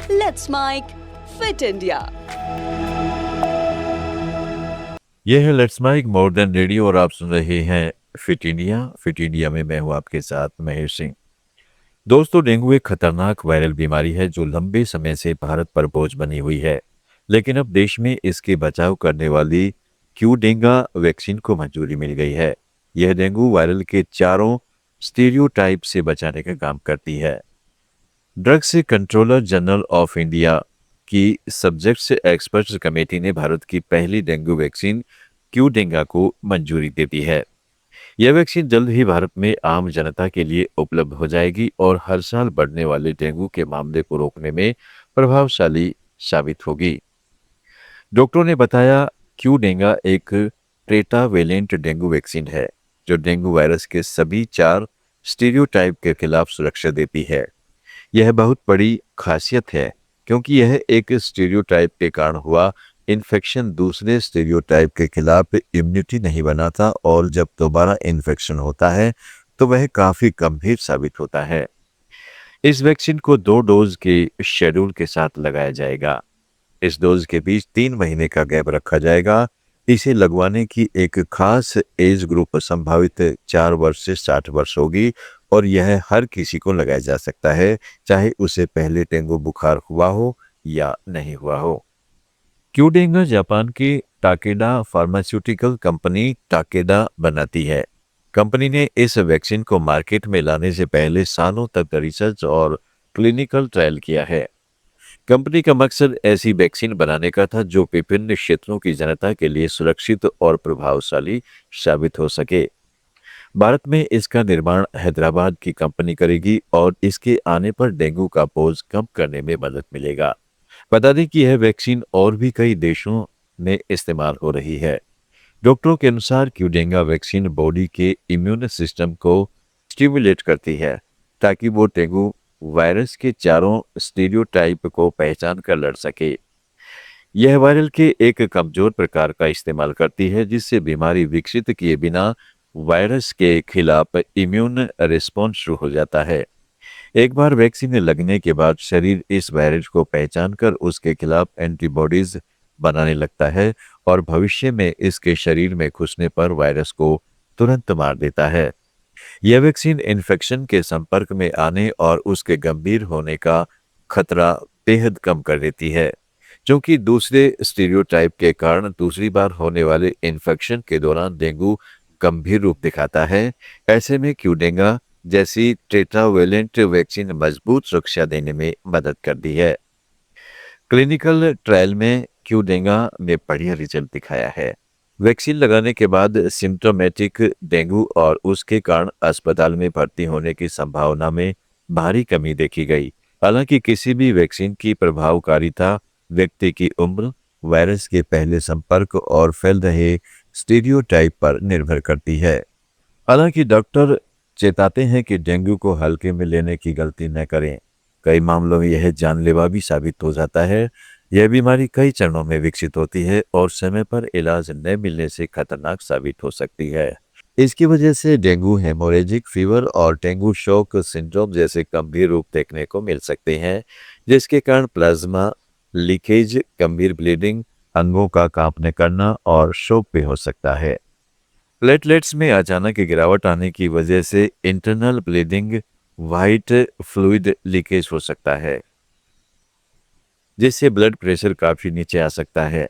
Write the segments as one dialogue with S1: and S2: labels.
S1: Let's Mike Fit India.
S2: यह है let's mic more than radio और आप सुन रहे हैं फिट इंडिया। फिट इंडिया में मैं हूं आपके साथ महेश सिंह। दोस्तों, डेंगू एक खतरनाक वायरल बीमारी है जो लंबे समय से भारत पर बोझ बनी हुई है। लेकिन अब देश में इसके बचाव करने वाली क्यूडेंगा वैक्सीन को मंजूरी मिल गई है। यह डेंगू वायरल के चारों स्टीरियोटाइप से बचाने का काम करती है। Drugs controller general of India की सब्जेक्ट्स एक्सपर्ट्स कमेटी ने भारत की पहली डेंगू वैक्सीन क्यूडेंगा को मंजूरी दे दी है। यह वैक्सीन जल्द ही भारत में आम जनता के लिए उपलब्ध हो जाएगी और हर साल बढ़ने वाले डेंगू के मामले को रोकने में प्रभावशाली साबित होगी। डॉक्टरों ने बताया, क्यूडेंगा एक टेट्रावेलेंट डेंगू वैक्सीन है जो डेंगू वायरस के सभी 4 स्टीरियोटाइप के खिलाफ सुरक्षा देती है। यह बहुत बड़ी खासियत है क्योंकि यह एक स्टीरियोटाइप के कारण हुआ इन्फेक्शन दूसरे स्टीरियोटाइप के खिलाफ इम्यूनिटी नहीं बनाता और जब दोबारा इन्फेक्शन होता है तो वह काफी गंभीर साबित होता है। इस वैक्सीन को 2 डोज के शेड्यूल के साथ लगाया जाएगा। इस डोज के बीच 3 महीने का गैप रखा जाएगा। इसे लगवाने की एक खास एज ग्रुप संभावित 4 वर्ष से 60 वर्ष होगी और यह हर किसी को लगाया जा सकता है, चाहे उसे पहले डेंगू बुखार हुआ हो या नहीं हुआ हो। क्यूडेंगा जापान की टाकेडा फार्मास्यूटिकल कंपनी टाकेडा बनाती है। कंपनी ने इस वैक्सीन को मार्केट में लाने से पहले सालों तक रिसर्च और क्लिनिकल ट्रायल किया है। कंपनी का मकसद ऐसी वैक्सीन बनाने का था जो विभिन्न क्षेत्रों की जनता के लिए सुरक्षित और प्रभावशाली साबित हो सके। भारत में इसका निर्माण हैदराबाद की कंपनी करेगी और इसके आने पर डेंगू का बोझ कम करने में मदद मिलेगा। बता दें कि यह वैक्सीन और भी कई देशों में इस्तेमाल हो रही है। डॉक्टरों के अनुसार क्यूडेंगा वैक्सीन बॉडी के इम्यून सिस्टम को स्टिमुलेट करती है ताकि वो डेंगू वायरस के चारों स्टीरियोटाइप को पहचान कर लड़ सके। यह वायरल के एक कमजोर प्रकार का इस्तेमाल करती है जिससे बीमारी विकसित किए बिना वायरस के खिलाफ इम्यून रिस्पॉन्स शुरू हो जाता है। एक बार वैक्सीन लगने के बाद शरीर इस वायरस को पहचान कर उसके खिलाफ एंटीबॉडीज बनाने लगता है और भविष्य में इसके शरीर में घुसने पर वायरस को तुरंत मार देता है। यह वैक्सीन इन्फेक्शन के संपर्क में आने और उसके गंभीर होने का खतरा बेहद कम कर देती है, क्योंकि दूसरे स्टीरियोटाइप के कारण दूसरी बार होने वाले इन्फेक्शन के दौरान डेंगू गंभीर रूप दिखाता है। ऐसे में क्यूडेंगा जैसी टेट्रावेलेंट वैक्सीन मजबूत सुरक्षा देने में मदद करती है। क्लिनिकल ट्रायल में क्यूडेंगा ने बढ़िया रिजल्ट दिखाया है। वैक्सीन लगाने के बाद सिम्टोमेटिक डेंगू और उसके कारण अस्पताल में भर्ती होने की संभावना में भारी कमी देखी गई। हालांकि किसी भी वैक्सीन की प्रभावकारिता व्यक्ति की उम्र, वायरस के पहले संपर्क और फैल रहे स्टीरियोटाइप पर निर्भर करती है। हालांकि डॉक्टर चेताते हैं कि डेंगू को हल्के में लेने की गलती न करें। कई मामलों में यह जानलेवा भी साबित हो जाता है। यह बीमारी कई चरणों में विकसित होती है और समय पर इलाज न मिलने से खतरनाक साबित हो सकती है। इसकी वजह से डेंगू हेमोरेजिक फीवर और डेंगू शॉक सिंड्रोम जैसे गंभीर रूप देखने को मिल सकते हैं, जिसके कारण प्लाज्मा लीकेज, गंभीर ब्लीडिंग, अंगों का कांपने करना और शोक भी हो सकता है। प्लेटलेट्स में अचानक गिरावट आने की वजह से internal bleeding, white fluid leakage हो सकता है, जिससे ब्लड प्रेशर काफी नीचे आ सकता है।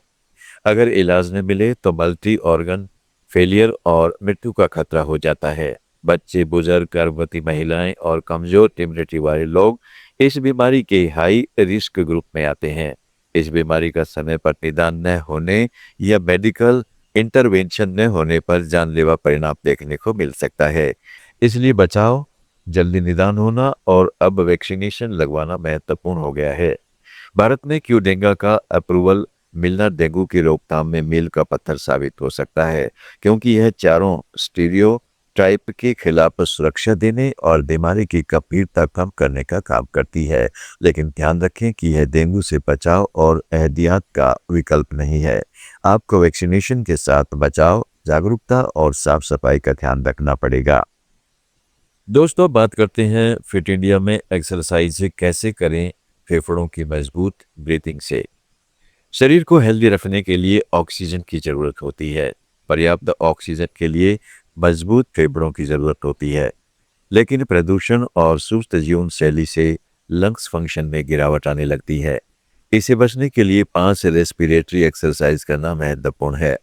S2: अगर इलाज न मिले तो मल्टी ऑर्गन फेलियर और मृत्यु का खतरा हो जाता है। बच्चे, बुजुर्ग, गर्भवती महिलाएं और कमजोर इम्यूनिटी वाले लोग इस बीमारी के हाई रिस्क ग्रुप में आते हैं। इस बीमारी का समय पर निदान न होने या मेडिकल इंटरवेंशन न होने पर जानलेवा परिणाम देखने को मिल सकता है। इसलिए बचाव, जल्दी निदान होना और अब वैक्सीनेशन लगवाना महत्वपूर्ण हो गया है। भारत में क्यूडेंगा का अप्रूवल मिलना डेंगू की रोकथाम में मील का पत्थर साबित हो सकता है, क्योंकि यह चारों स्टीरियो टाइप के खिलाफ सुरक्षा देने और बीमारी की गंभीरता कम करने का काम करती है। लेकिन ध्यान रखें कि यह डेंगू से बचाव और एहतियात का विकल्प नहीं है। आपको वैक्सीनेशन के साथ बचाव, जागरूकता और साफ सफाई का ध्यान रखना पड़ेगा। दोस्तों, बात करते हैं फिट इंडिया में एक्सरसाइज कैसे करें फेफड़ों की मजबूत ब्रीथिंग से। शरीर को हेल्दी रखने के लिए ऑक्सीजन की ज़रूरत होती है। पर्याप्त ऑक्सीजन के लिए मजबूत फेफड़ों की ज़रूरत होती है। लेकिन प्रदूषण और सुस्त जीवन शैली से लंग्स फंक्शन में गिरावट आने लगती है। इसे बचने के लिए 5 रेस्पिरेटरी एक्सरसाइज करना महत्वपूर्ण है।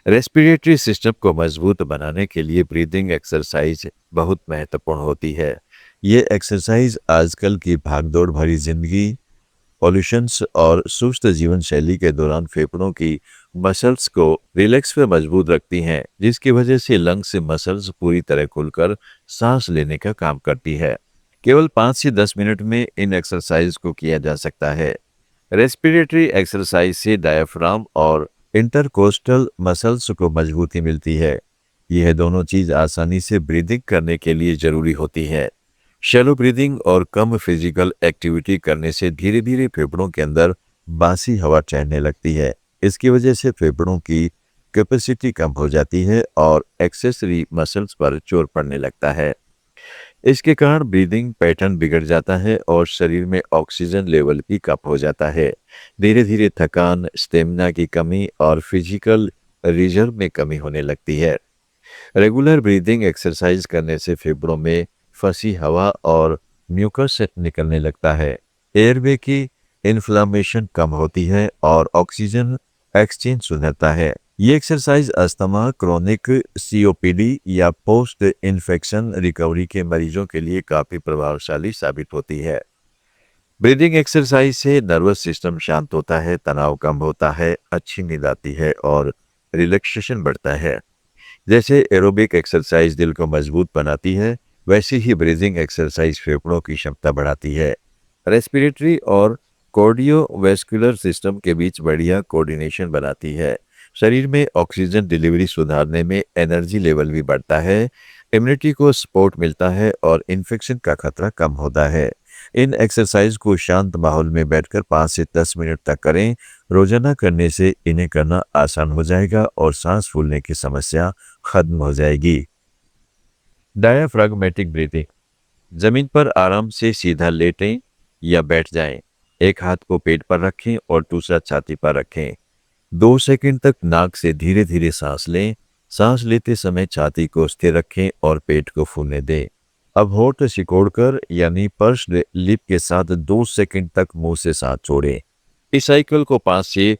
S2: रेस्पिरेटरी सिस्टम को मजबूत बनाने के लिए ब्रीदिंग एक्सरसाइज बहुत महत्वपूर्ण होती है। ये एक्सरसाइज आजकल की भागदौड़ भरी जिंदगी, पॉल्यूशंस और सुस्त जीवन शैली के दौरान फेफड़ों की मसल्स को रिलैक्स व मजबूत रखती हैं, जिसकी वजह से लंग्स से मसल्स पूरी तरह खुलकर सांस लेने का काम करती है। केवल 5 से 10 मिनट में इन एक्सरसाइज को किया जा सकता है। रेस्पिरेटरी एक्सरसाइज से डायफ्राम और इंटरकोस्टल मसल्स को मजबूती मिलती है। यह दोनों चीज आसानी से ब्रीदिंग करने के लिए जरूरी होती है। शैलो ब्रीदिंग और कम फिजिकल एक्टिविटी करने से धीरे धीरे फेफड़ों के अंदर बासी हवा चढ़ने लगती है। इसकी वजह से फेफड़ों की कैपेसिटी कम हो जाती है और एक्सेसरी मसल्स पर जोर पड़ने लगता है। इसके कारण ब्रीदिंग पैटर्न बिगड़ जाता है और शरीर में ऑक्सीजन लेवल भी कम हो जाता है। धीरे धीरे थकान, स्टेमिना की कमी और फिजिकल रिजर्व में कमी होने लगती है। रेगुलर ब्रीदिंग एक्सरसाइज करने से फेफड़ों में फंसी हवा और म्यूकस निकलने लगता है। एयरवे की इन्फ्लामेशन कम होती है और ऑक्सीजन एक्सचेंज सुधरता है। ये एक्सरसाइज अस्थमा, क्रोनिक सीओपीडी या पोस्ट इन्फेक्शन रिकवरी के मरीजों के लिए काफी प्रभावशाली साबित होती है। ब्रीदिंग एक्सरसाइज से नर्वस सिस्टम शांत होता है, तनाव कम होता है, अच्छी नींद आती है और रिलैक्सेशन बढ़ता है। जैसे एरोबिक एक्सरसाइज दिल को मजबूत बनाती है, वैसे ही ब्रीदिंग एक्सरसाइज फेफड़ों की क्षमता बढ़ाती है। रेस्पिरेटरी और कार्डियोवैस्कुलर सिस्टम के बीच बढ़िया कोऑर्डिनेशन बनाती है। शरीर में ऑक्सीजन डिलीवरी सुधारने में एनर्जी लेवल भी बढ़ता है, इम्यूनिटी को सपोर्ट मिलता है और इन्फेक्शन का खतरा कम होता है। इन एक्सरसाइज को शांत माहौल में बैठकर 5 से 10 मिनट तक करें। रोजाना करने से इन्हें करना आसान हो जाएगा और सांस फूलने की समस्या खत्म हो जाएगी। डायाफ्रागमेटिक ब्रीथिंग। जमीन पर आराम से सीधा लेटें या बैठ जाएं। एक हाथ को पेट पर रखें और दूसरा छाती पर रखें। 2 सेकंड तक नाक से धीरे धीरे सांस लें। सांस लेते समय छाती को स्थिर रखें और पेट को फूलने दें। अब होठ सिकोड़कर यानी पर्स्ड लिप के साथ 2 सेकंड तक मुंह से सांस छोड़ें। इस साइकिल को 5 से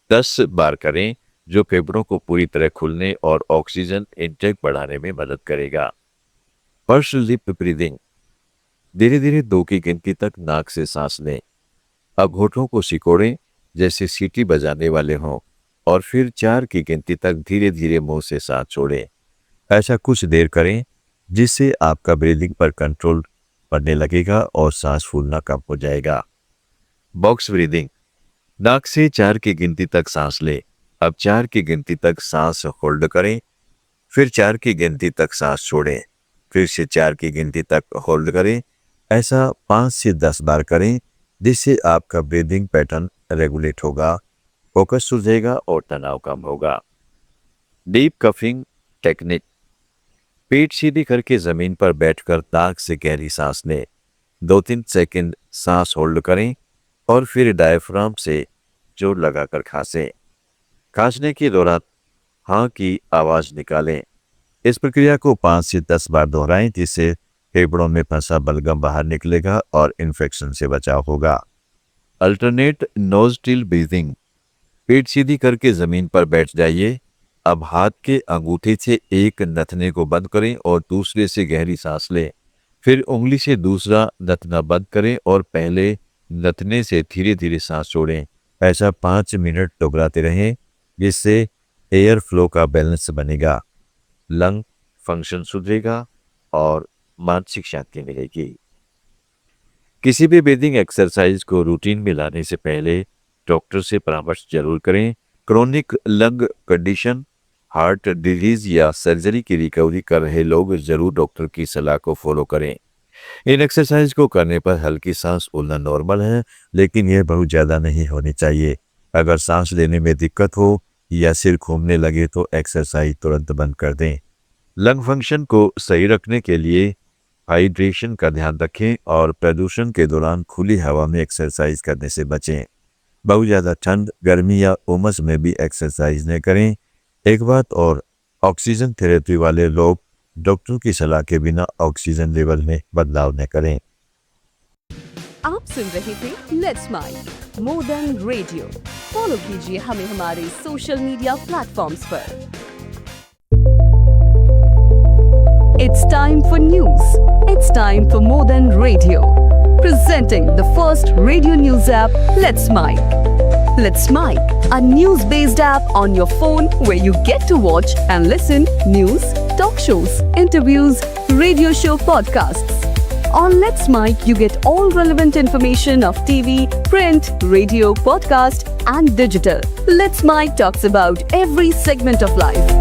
S2: 10 बार करें, जो फेफड़ों को पूरी तरह खुलने और ऑक्सीजन इंटेक बढ़ाने में मदद करेगा। Pursued lip breathing. धीरे धीरे 2 की गिनती तक नाक से सांस लें। अब होठों को सिकोड़ें जैसे सीटी बजाने वाले हों और फिर 4 की गिनती तक धीरे धीरे मुंह से सांस छोड़ें। ऐसा कुछ देर करें जिससे आपका ब्रीदिंग पर कंट्रोल पड़ने लगेगा और सांस फूलना कम हो जाएगा। Box breathing. नाक से 4 की गिनती तक सांस लें। अब 4 की गिनती तक सांस होल्ड करें, फिर 4 की गिनती तक सांस छोड़ें, फिर से 4 की गिनती तक होल्ड करें। ऐसा 5 से 10 बार करें, जिससे आपका ब्रीदिंग पैटर्न रेगुलेट होगा, फोकस सुधरेगा और तनाव कम होगा। Deep coughing technique. पेट सीधी करके जमीन पर बैठकर नाक से गहरी सांस लें। 2-3 सेकंड सांस होल्ड करें और फिर डायफ्राम से जोर लगाकर खांसें। खांसने के दौरान हाँ की आवाज निकालें। इस प्रक्रिया को 5 से 10 बार दोहराएं, जिससे फेफड़ों में फंसा बलगम बाहर निकलेगा और इन्फेक्शन से बचाव होगा। Alternate nostril breathing. पेट सीधी करके जमीन पर बैठ जाइए। अब हाथ के अंगूठे से एक नथने को बंद करें और दूसरे से गहरी सांस लें। फिर उंगली से दूसरा नथना बंद करें और पहले नथने से धीरे धीरे सांस छोड़ें। ऐसा 5 मिनट दोहराते रहें, जिससे एयर फ्लो का बैलेंस बनेगा, लंग फंक्शन सुधरेगा और मानसिक शांति मिलेगी। किसी भी ब्रीदिंग एक्सरसाइज को रूटीन में लाने से पहले डॉक्टर से परामर्श जरूर करें। Chronic lung condition, heart disease या सर्जरी की रिकवरी कर रहे लोग जरूर डॉक्टर की सलाह को फॉलो करें। इन एक्सरसाइज को करने पर हल्की सांस फूलना नॉर्मल है, लेकिन यह बहुत ज़्यादा नहीं होनी चाहिए। अगर सांस लेने में दिक्कत हो या सिर घूमने लगे तो एक्सरसाइज तुरंत बंद कर दें। लंग फंक्शन को सही रखने के लिए हाइड्रेशन का ध्यान रखें और प्रदूषण के दौरान खुली हवा में एक्सरसाइज करने से बचें। बहुत ज़्यादा ठंड, गर्मी या उमस में भी एक्सरसाइज न करें। एक बात और, ऑक्सीजन थेरेपी वाले लोग डॉक्टर की सलाह के बिना ऑक्सीजन लेवल में बदलाव न करें।
S1: आप सुन रहे थे let's mic more than radio. Follow कीजिए हमें हमारे सोशल मीडिया प्लेटफॉर्म्स पर। It's time for news. It's time for more than radio. Presenting the first radio news app, Let's Mic. Let's Mic, a news-based app on your phone where you get to watch and listen news, talk shows, interviews, radio show podcasts. On Let's Mic, you get all relevant information of TV, print, radio, podcast, and digital. Let's Mic talks about every segment of life.